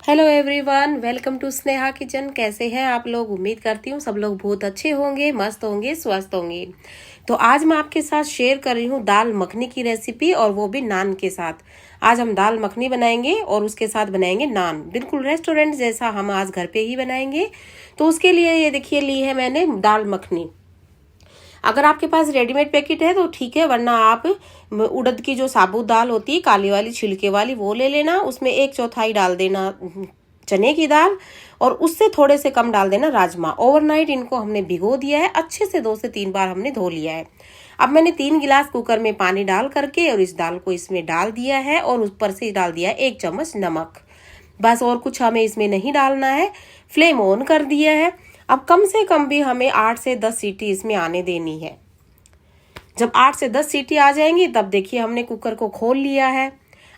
Hello everyone, welcome to Sneha kitchen. कैसे हैं आप लोग? उम्मीद करती हूँ सब लोग बहुत अच्छे होंगे, मस्त होंगे, स्वस्थ होंगे। तो आज मैं आपके साथ शेयर कर रही हूँ दाल मखनी की रेसिपी, और वो भी नान के साथ। आज हम दाल मखनी बनाएंगे और उसके साथ बनाएंगे नान, बिल्कुल रेस्टोरेंट जैसा हम आज घर पे ही बनाएंगे। तो उसके लिए ये देखिए ली है मैंने दाल मखनी। अगर आपके पास रेडीमेड पैकेट है तो ठीक है, वरना आप उड़द की जो साबुत दाल होती है काली वाली छिलके वाली वो ले लेना। उसमें 1/4 डाल देना चने की दाल, और उससे थोड़े से कम डाल देना राजमा। ओवरनाइट इनको हमने भिगो दिया है, अच्छे से 2 से 3 बार हमने धो लिया है। अब मैंने 3 गिलास कुकर में पानी डाल करके और इस दाल को इसमें डाल दिया है, और ऊपर से डाल दिया है 1 चम्मच नमक। बस, और कुछ हमें इसमें नहीं डालना है। फ्लेम ऑन कर दिया है। अब कम से कम भी हमें 8 से 10 सीटी इसमें आने देनी है। जब 8 से 10 सीटी आ जाएंगी तब देखिए हमने कुकर को खोल लिया है।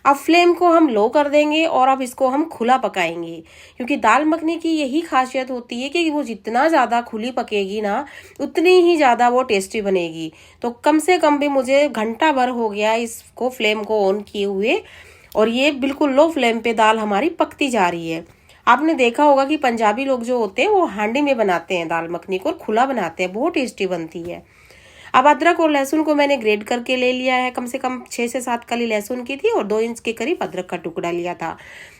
अब फ्लेम को हम लो कर देंगे और अब इसको हम खुला पकाएंगे, क्योंकि दाल मखनी की यही खासियत होती है कि वो जितना ज़्यादा खुली पकेगी ना, उतनी ही ज़्यादा वो टेस्टी बनेगी। तो कम से कम भी मुझे घंटा भर हो गया इसको फ्लेम को ऑन किए हुए, और ये बिल्कुल लो फ्लेम पे दाल हमारी पकती जा रही है। आपने देखा होगा कि पंजाबी लोग जो होते हैं वो हांडी में बनाते हैं दाल मखनी को, और खुला बनाते हैं, बहुत टेस्टी बनती है। अब अदरक और लहसुन को मैंने ग्रेट करके ले लिया है। कम से कम 6 से 7 कली लहसुन की थी, और 2 इंच के करीब अदरक का टुकड़ा लिया था।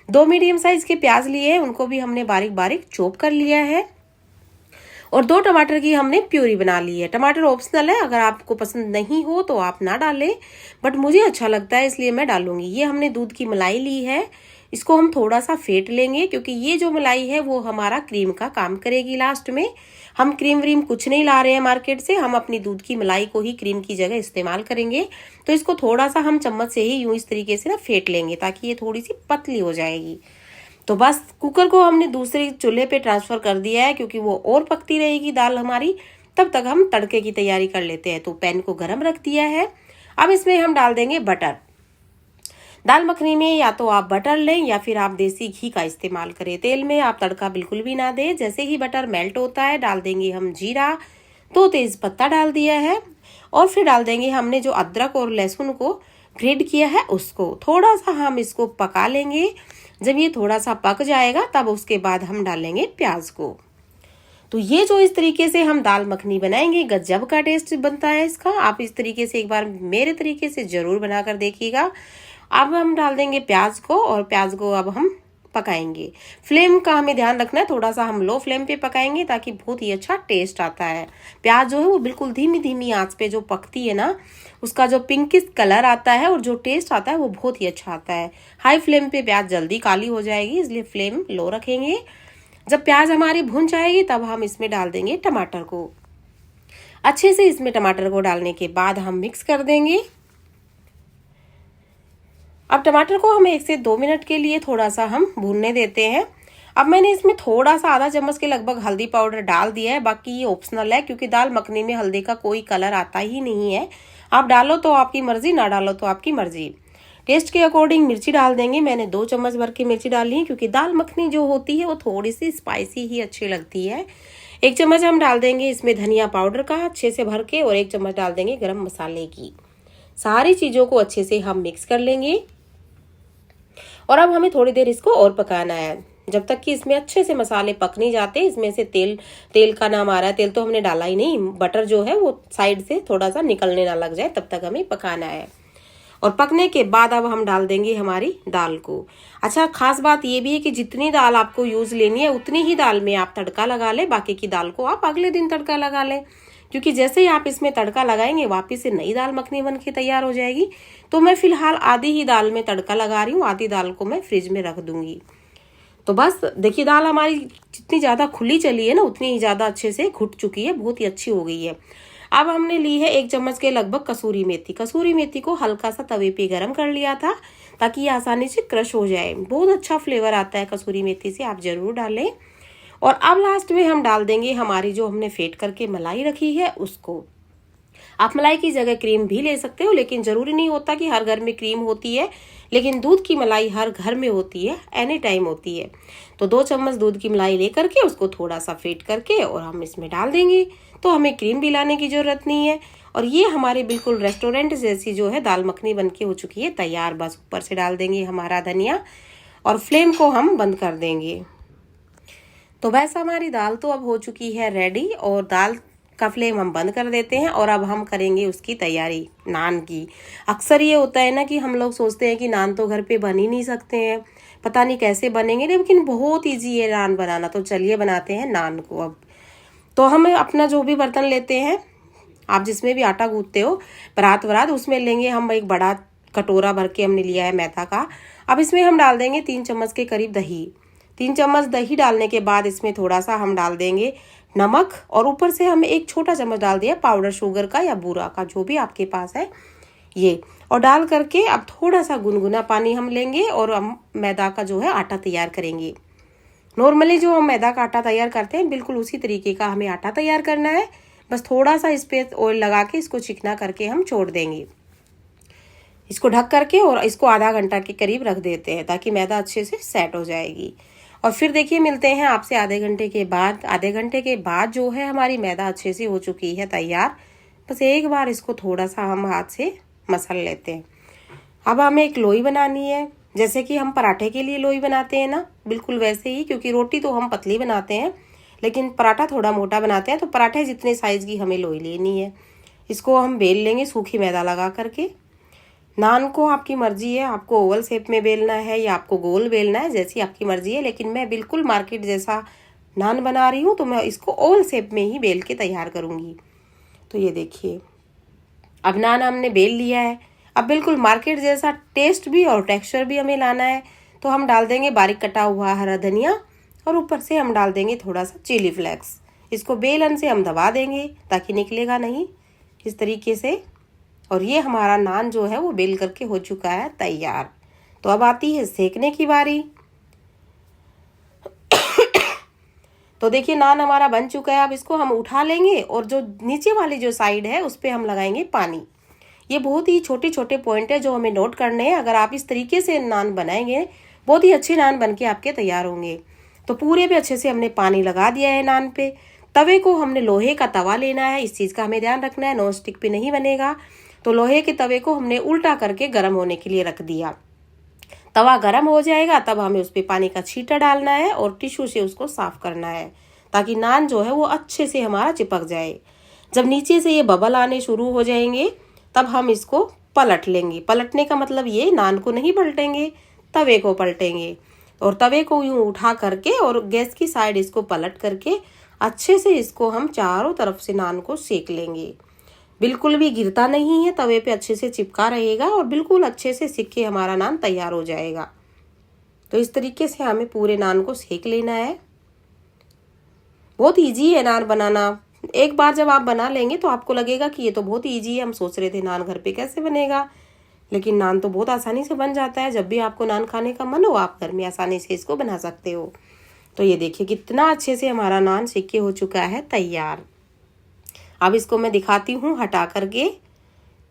2 मीडियम साइज के प्याज लिए हैं, उनको भी हमने बारीक बारीक चॉप कर लिया है। और 2 टमाटर की हमने प्यूरी बना ली है। टमाटर ऑप्शनल है, अगर आपको पसंद नहीं हो तो आप ना डालें, बट मुझे अच्छा लगता है इसलिए मैं डालूंगी। ये हमने दूध की मलाई ली है, इसको हम थोड़ा सा फेंट लेंगे, क्योंकि ये जो मलाई है वो हमारा क्रीम का काम करेगी लास्ट में। हम क्रीम व्रीम कुछ नहीं ला रहे हैं मार्केट से, हम अपनी दूध की मलाई को ही क्रीम की जगह इस्तेमाल करेंगे। तो इसको थोड़ा सा हम चम्मच से ही यूं इस तरीके से ना फेंट लेंगे, ताकि ये थोड़ी सी पतली हो जाएगी। तो बस, कुकर को हमने दूसरे चूल्हे पे ट्रांसफर कर दिया है, क्योंकि वो और पकती रहेगी दाल हमारी। तब तक हम तड़के की तैयारी कर लेते हैं। तो पैन को गर्म रख दिया है। अब इसमें हम डाल देंगे बटर। दाल मखनी में या तो आप बटर लें या फिर आप देसी घी का इस्तेमाल करें। तेल में आप तड़का बिल्कुल भी ना दें। जैसे ही बटर मेल्ट होता है डाल देंगे हम जीरा, 2 तेज पत्ता डाल दिया है, और फिर डाल देंगे हमने जो अदरक और लहसुन को ग्रेट किया है उसको। थोड़ा सा हम इसको पका लेंगे। जब ये थोड़ा सा पक जाएगा तब उसके बाद हम डालेंगे प्याज को। तो ये जो इस तरीके से हम दाल मखनी बनाएंगे, गजब का टेस्ट बनता है इसका। आप इस तरीके से एक बार मेरे तरीके से जरूर बनाकर देखिएगा। अब हम डाल देंगे प्याज को, और प्याज को अब हम पकाएंगे। फ्लेम का हमें ध्यान रखना है, थोड़ा सा हम लो फ्लेम पे पकाएंगे, ताकि बहुत ही अच्छा टेस्ट आता है। प्याज जो है वो बिल्कुल धीमी धीमी आंच पे जो पकती है ना, उसका जो पिंकिश कलर आता है और जो टेस्ट आता है वो बहुत ही अच्छा आता है। हाई फ्लेम पे प्याज जल्दी काली हो जाएगी, इसलिए फ्लेम लो रखेंगे। जब प्याज हमारी भुन जाएगी तब हम इसमें डाल देंगे टमाटर को। अच्छे से इसमें टमाटर को डालने के बाद हम मिक्स कर देंगे। अब टमाटर को हम 1 से 2 मिनट के लिए थोड़ा सा हम भूनने देते हैं। अब मैंने इसमें थोड़ा सा आधा चम्मच के लगभग हल्दी पाउडर डाल दिया है। बाकी ये ऑप्शनल है, क्योंकि दाल मखनी में हल्दी का कोई कलर आता ही नहीं है। आप डालो तो आपकी मर्जी, ना डालो तो आपकी मर्जी। टेस्ट के अकॉर्डिंग मिर्ची डाल देंगे। मैंने 2 चम्मच भर की मिर्ची डाली है, क्योंकि दाल मखनी जो होती है वो थोड़ी सी स्पाइसी ही अच्छी लगती है। 1 चम्मच हम डाल देंगे इसमें धनिया पाउडर का अच्छे से भर के, और 1 चम्मच डाल देंगे गरम मसाले की। सारी चीजों को अच्छे से हम मिक्स कर लेंगे। और अब हमें थोड़ी देर इसको और पकाना है, जब तक कि इसमें अच्छे से मसाले पक नहीं जाते। इसमें से तेल का नाम आ रहा है, तेल तो हमने डाला ही नहीं। बटर जो है वो साइड से थोड़ा सा निकलने ना लग जाए, तब तक हमें पकाना है। और पकने के बाद अब हम डाल देंगे हमारी दाल को। अच्छा, खास बात ये भी है कि जितनी दाल आपको यूज लेनी है उतनी ही दाल में आप तड़का लगा लें। बाकी की दाल को आप अगले दिन तड़का लगा लें, क्योंकि जैसे ही आप इसमें तड़का लगाएंगे वापिस से नई दाल मखनी बन के तैयार हो जाएगी। तो मैं फिलहाल आधी ही दाल में तड़का लगा रही हूँ, आधी दाल को मैं फ्रिज में रख दूंगी। तो बस देखिए, दाल हमारी जितनी ज्यादा खुली चली है ना, उतनी ही ज्यादा अच्छे से घुट चुकी है, बहुत ही अच्छी हो गई है। अब हमने ली है 1 चम्मच के लगभग कसूरी मेथी। कसूरी मेथी को हल्का सा तवे पे गरम कर लिया था, ताकि ये आसानी से क्रश हो जाए। बहुत अच्छा फ्लेवर आता है कसूरी मेथी से, आप जरूर डालें। और अब लास्ट में हम डाल देंगे हमारी जो हमने फेंट करके मलाई रखी है उसको। आप मलाई की जगह क्रीम भी ले सकते हो, लेकिन जरूरी नहीं होता कि हर घर में क्रीम होती है। लेकिन दूध की मलाई हर घर में होती है, एनी टाइम होती है। तो 2 चम्मच दूध की मलाई लेकर के उसको थोड़ा सा फेंट करके और हम इसमें डाल देंगे। तो हमें क्रीम भी लाने की जरूरत नहीं है। और ये हमारे बिल्कुल रेस्टोरेंट जैसी जो है दाल मखनी बनके हो चुकी है तैयार। बस ऊपर से डाल देंगे हमारा धनिया, और फ्लेम को हम बंद कर देंगे। तो बस हमारी दाल तो अब हो चुकी है रेडी, और दाल का फ्लेम हम बंद कर देते हैं और अब हम करेंगे उसकी तैयारी नान की। अक्सर ये होता है ना कि हम लोग सोचते हैं कि नान तो घर पे बन ही नहीं सकते हैं, पता नहीं कैसे बनेंगे, लेकिन बहुत ईजी है नान बनाना। तो चलिए बनाते हैं नान को। अब तो हम अपना जो भी बर्तन लेते हैं, आप जिसमें भी आटा गूंथते हो, परात वरात, उसमें लेंगे हम एक बड़ा कटोरा भर के हमने लिया है मैदा का। अब इसमें हम डाल देंगे 3 चम्मच के करीब दही। 3 चम्मच दही डालने के बाद इसमें थोड़ा सा हम डाल देंगे नमक, और ऊपर से हम 1 छोटा चम्मच डाल दिया पाउडर शुगर का या बूरा का, जो भी आपके पास है ये। और डाल करके अब थोड़ा सा गुनगुना पानी हम लेंगे और हम मैदा का जो है आटा तैयार करेंगे। नॉर्मली जो हम मैदा का आटा तैयार करते हैं बिल्कुल उसी तरीके का हमें आटा तैयार करना है। बस थोड़ा सा इस पे ऑयल लगा के इसको चिकना करके हम छोड़ देंगे। इसको ढक करके और इसको आधा घंटा के करीब रख देते हैं ताकि मैदा अच्छे से सेट हो जाएगी। और फिर देखिए मिलते हैं आपसे आधे घंटे के बाद। आधे घंटे के बाद जो है हमारी मैदा अच्छे से हो चुकी है तैयार। बस एक बार इसको थोड़ा सा हम हाथ से मसल लेते हैं। अब हमें एक लोई बनानी है, जैसे कि हम पराठे के लिए लोई बनाते हैं ना, बिल्कुल वैसे ही। क्योंकि रोटी तो हम पतली बनाते हैं लेकिन पराठा थोड़ा मोटा बनाते हैं, तो पराठे जितने साइज की हमें लोई लेनी है। इसको हम बेल लेंगे सूखी मैदा लगा करके। नान को आपकी मर्जी है, आपको ओवल शेप में बेलना है या आपको गोल बेलना है, जैसी आपकी मर्जी है। लेकिन मैं बिल्कुल मार्केट जैसा नान बना रही हूँ, तो मैं इसको ओवल शेप में ही बेल के तैयार करूँगी। तो ये देखिए अब नान हमने बेल लिया है। अब बिल्कुल मार्केट जैसा टेस्ट भी और टेक्सचर भी हमें लाना है, तो हम डाल देंगे बारीक कटा हुआ हरा धनिया, और ऊपर से हम डाल देंगे थोड़ा सा चिली फ्लेक्स। इसको बेलन से हम दबा देंगे ताकि निकलेगा नहीं, इस तरीके से। और ये हमारा नान जो है वो बेल करके हो चुका है तैयार। तो अब आती है सेकने की बारी। तो देखिए नान हमारा बन चुका है। अब इसको हम उठा लेंगे और जो नीचे वाली जो साइड है उस पर हम लगाएंगे पानी। ये बहुत ही छोटे छोटे पॉइंट है जो हमें नोट करने हैं। अगर आप इस तरीके से नान बनाएंगे बहुत ही अच्छे नान बन के आपके तैयार होंगे। तो पूरे पे अच्छे से हमने पानी लगा दिया है नान पे। तवे को हमने लोहे का तवा लेना है, इस चीज़ का हमें ध्यान रखना है, नॉन स्टिक पे नहीं बनेगा। तो लोहे के तवे को हमने उल्टा करके गर्म होने के लिए रख दिया। तवा गर्म हो जाएगा तब हमें उस पर पानी का छींटा डालना है और टिश्यू से उसको साफ करना है ताकि नान जो है वो अच्छे से हमारा चिपक जाए। जब नीचे से ये बबल आने शुरू हो जाएंगे तब हम इसको पलट लेंगे। पलटने का मतलब ये नान को नहीं पलटेंगे, तवे को पलटेंगे। और तवे को यूं उठा करके और गैस की साइड इसको पलट करके अच्छे से इसको हम चारों तरफ से नान को सेक लेंगे। बिल्कुल भी गिरता नहीं है, तवे पे अच्छे से चिपका रहेगा और बिल्कुल अच्छे से सिक के हमारा नान तैयार हो जाएगा। तो इस तरीके से हमें पूरे नान को सेक लेना है। बहुत इजी है नान बनाना। एक बार जब आप बना लेंगे तो आपको लगेगा कि ये तो बहुत इजी है, हम सोच रहे थे नान घर पे कैसे बनेगा, लेकिन नान तो बहुत आसानी से बन जाता है। जब भी आपको नान खाने का मन हो आप घर में आसानी से इसको बना सकते हो। तो ये देखिए कितना अच्छे से हमारा नान सेक के हो चुका है तैयार। अब इसको मैं दिखाती हूँ हटा करके,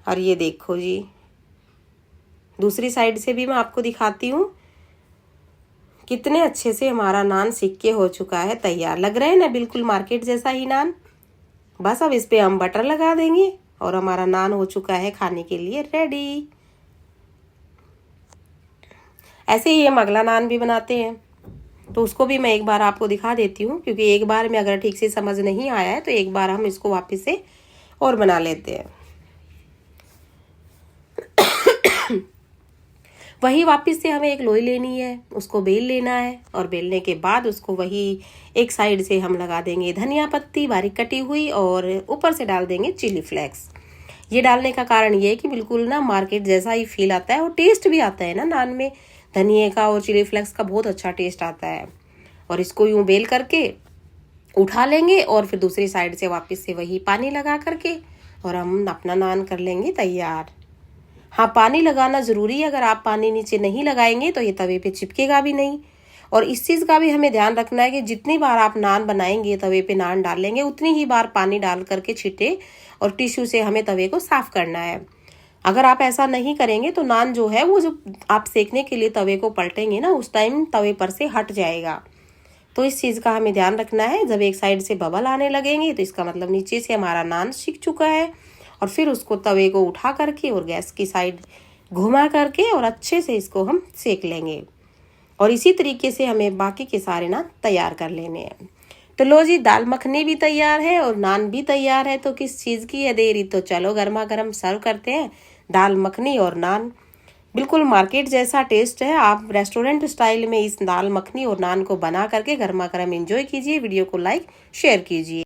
और ये देखो जी दूसरी साइड से भी मैं आपको दिखाती हूँ कितने अच्छे से हमारा नान सेक के हो चुका है तैयार। लग रहा है ना बिल्कुल मार्केट जैसा ही नान। बस अब इस पे हम बटर लगा देंगे और हमारा नान हो चुका है खाने के लिए रेडी। ऐसे ही हम अगला नान भी बनाते हैं, तो उसको भी मैं एक बार आपको दिखा देती हूँ, क्योंकि एक बार में अगर ठीक से समझ नहीं आया है तो एक बार हम इसको वापस से और बना लेते हैं। वही वापस से हमें एक लोई लेनी है, उसको बेल लेना है और बेलने के बाद उसको वही एक साइड से हम लगा देंगे धनिया पत्ती बारीक कटी हुई और ऊपर से डाल देंगे चिली फ्लेक्स। ये डालने का कारण ये है कि बिल्कुल ना मार्केट जैसा ही फील आता है और टेस्ट भी आता है ना नान में। धनिए का और चिली फ्लेक्स का बहुत अच्छा टेस्ट आता है। और इसको यूं बेल करके उठा लेंगे और फिर दूसरी साइड से वापस से वही पानी लगा करके और हम अपना नान कर लेंगे तैयार। हाँ, पानी लगाना ज़रूरी है। अगर आप पानी नीचे नहीं लगाएंगे तो ये तवे पे चिपकेगा भी नहीं। और इस चीज़ का भी हमें ध्यान रखना है कि जितनी बार आप नान बनाएंगे तवे पे नान डाल लेंगे उतनी ही बार पानी डाल करके छींटे और टिश्यू से हमें तवे को साफ करना है। अगर आप ऐसा नहीं करेंगे तो नान जो है वो जो आप सेकने के लिए तवे को पलटेंगे ना उस टाइम तवे पर से हट जाएगा। तो इस चीज़ का हमें ध्यान रखना है। जब एक साइड से बबल आने लगेंगे तो इसका मतलब नीचे से हमारा नान सिक चुका है। और फिर उसको तवे को उठा करके और गैस की साइड घुमा करके और अच्छे से इसको हम सेक लेंगे। और इसी तरीके से हमें बाकी के सारे नान तैयार कर लेने हैं। तो लो जी, दाल मखनी भी तैयार है और नान भी तैयार है, तो किस चीज़ की है देरी। तो चलो गर्मा गर्म सर्व करते हैं दाल मखनी और नान। बिल्कुल मार्केट जैसा टेस्ट है। आप रेस्टोरेंट स्टाइल में इस दाल मखनी और नान को बना करके गर्मा गर्म एंजॉय कीजिए। वीडियो को लाइक शेयर कीजिए।